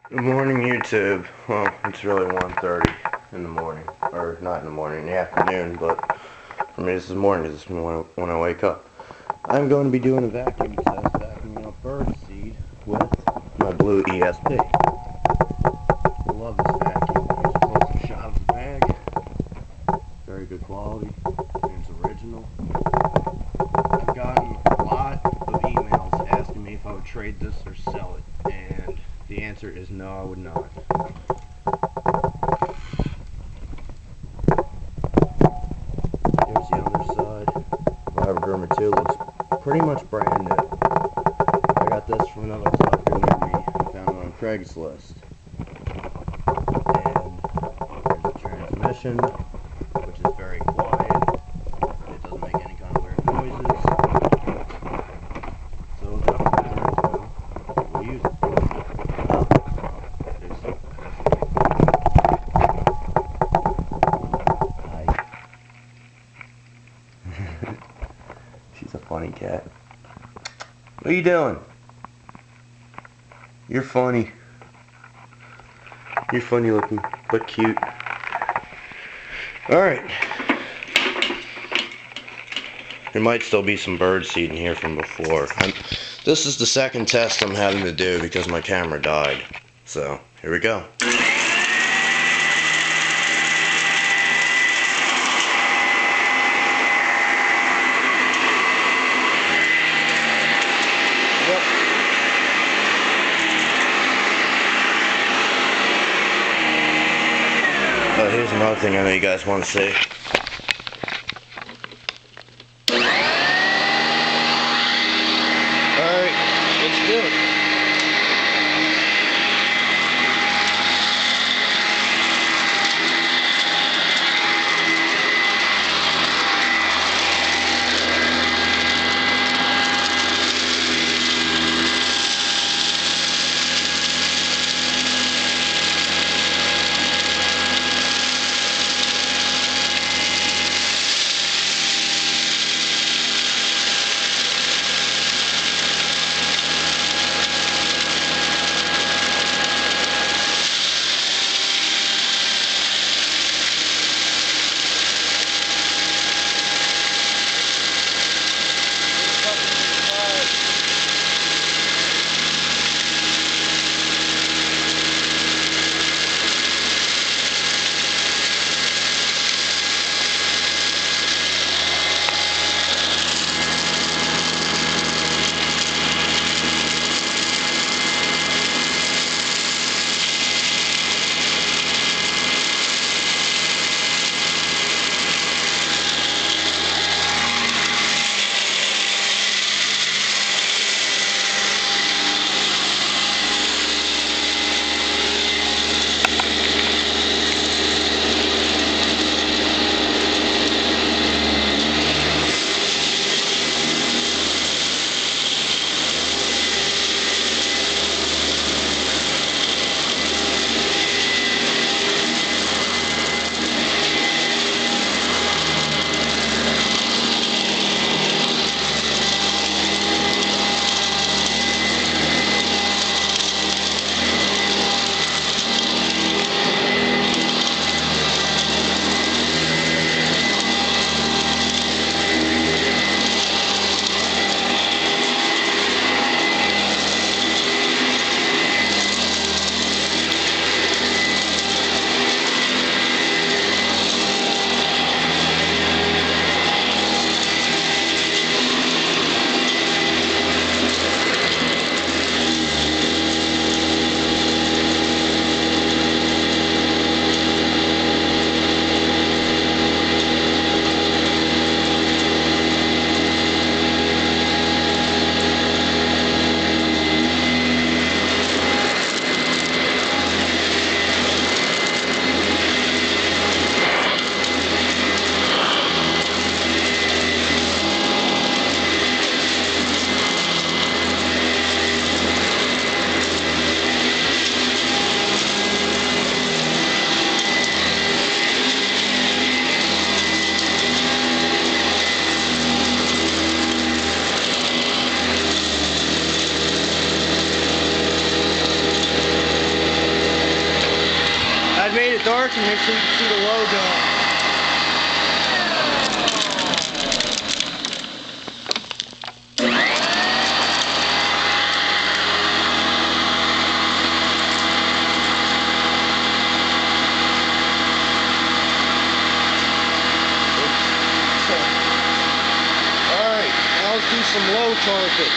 Good morning, YouTube. Well, it's really 1:30 in the morning, or not in the morning, in the afternoon, but for me this is morning, this is when I wake up. I'm going to be doing a vacuum test, vacuuming up bird seed with my blue ESP. I love this vacuum. Here's a close-up shot of the bag. Very good quality, and it's original. I've gotten a lot of emails asking me if I would trade this or sell it, and the answer is no, I would not. Here's the other side. Vibraderma 2 looks pretty much brand new. I got this from another collector near me. I found it on Craigslist. And there's a transmission, which is very quiet. It doesn't make any kind of weird noises. So without further ado, we'll use it. Hi. She's a funny cat. What are you doing? You're funny. You're funny looking, but cute. Alright. There might still be some bird seed in here from before. This is the second test I'm having to do because my camera died. So, here we go. Here's another thing I know you guys want to see. Alright, let's do it. I've made it dark and make sure you can see the logo. Alright, now let's do some low target.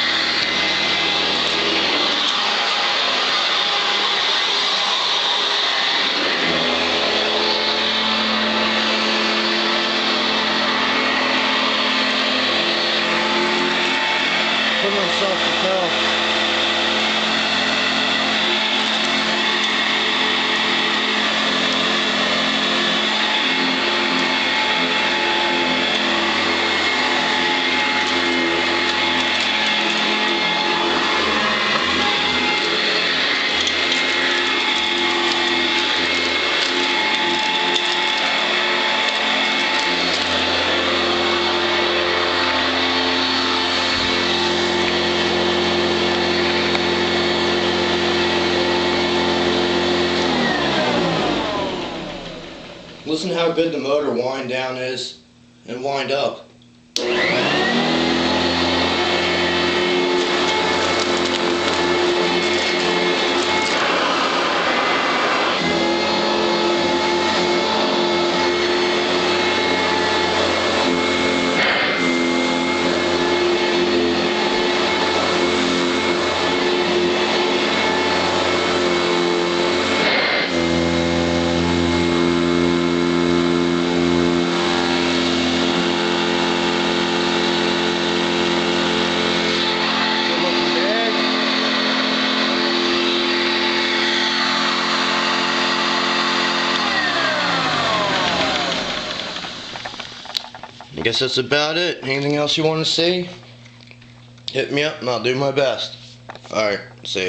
Put myself to tell. Listen how good the motor wind down is and wind up. I guess that's about it. Anything else you want to see? Hit me up and I'll do my best. Alright, see ya.